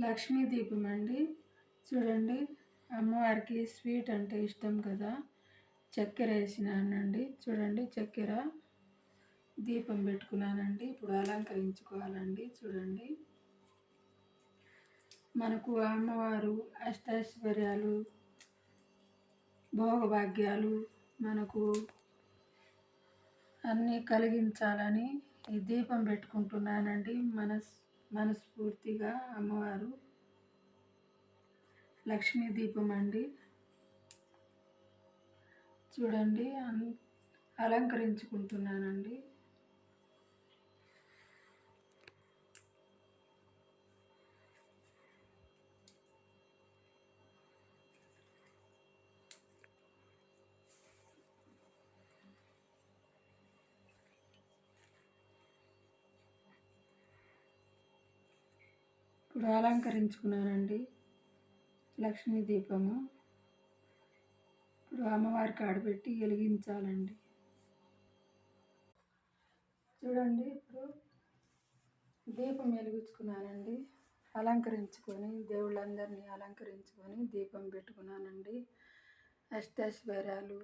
లక్ష్మీ దీపం అండి. చూడండి, అమ్మవారికి స్వీట్ అంటే ఇష్టం కదా, చక్కెర వేసినానండి. చూడండి, చక్కెర దీపం పెట్టుకున్నానండి. ఇప్పుడు అలంకరించుకోవాలండి. చూడండి, మనకు అమ్మవారు అష్టైశ్వర్యాలు, భోగభాగ్యాలు మనకు అన్నీ కలిగించాలని ఈ దీపం పెట్టుకుంటున్నానండి. మనస్ఫూర్తిగా అమ్మవారు లక్ష్మీ దీపం అండి. చూడండి, అలంకరించుకుంటున్నానండి. ఇప్పుడు అలంకరించుకున్నానండి లక్ష్మీ దీపము. ఇప్పుడు అమ్మవారికి ఆడబెట్టి వెలిగించాలండి. చూడండి, ఇప్పుడు దీపం వెలిగించుకున్నానండి. అలంకరించుకొని దేవుళ్ళందరినీ అలంకరించుకొని దీపం పెట్టుకున్నానండి. అష్టైశ్వర్యాలు,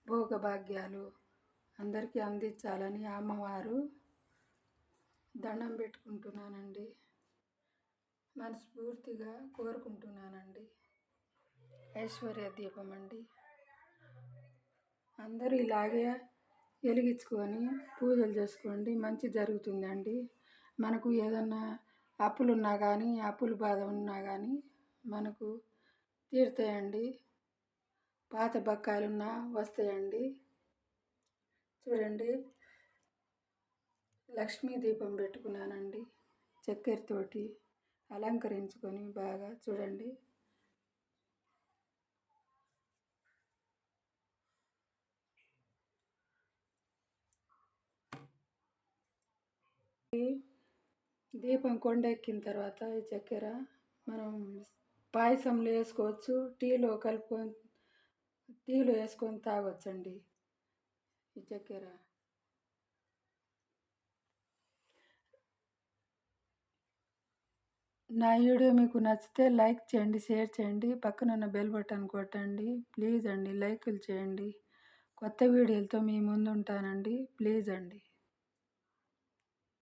భోగభాగ్యాలు అందరికీ అందించాలని అమ్మవారు దండం పెట్టుకుంటున్నానండి. మనస్ఫూర్తిగా కోరుకుంటున్నానండి. ఐశ్వర్య దీపం అండి. అందరూ ఇలాగే వెలిగించుకొని పూజలు చేసుకోండి, మంచి జరుగుతుందండి. మనకు ఏదన్నా అప్పులున్నా కానీ, అప్పుల బాధ ఉన్నా కానీ మనకు తీరుతాయండి. పాత బకాయిలున్నా వస్తాయండి. చూడండి, లక్ష్మీ దీపం పెట్టుకున్నానండి. చక్కెరతోటి అలంకరించుకొని బాగా చూడండి. దీపం కొండెక్కిన తర్వాత ఈ చక్కెర మనం పాయసంలో వేసుకోవచ్చు, టీలో వేసుకొని తాగొచ్చండి ఈ చక్కెర. నా వీడియో మీకు నచ్చితే లైక్ చేయండి, షేర్ చేయండి, పక్కన ఉన్న బెల్ బటన్ కొట్టండి. ప్లీజ్ అండి, లైకులు చేయండి. కొత్త వీడియోలతో మీ ముందు ఉంటానండి. ప్లీజ్ అండి.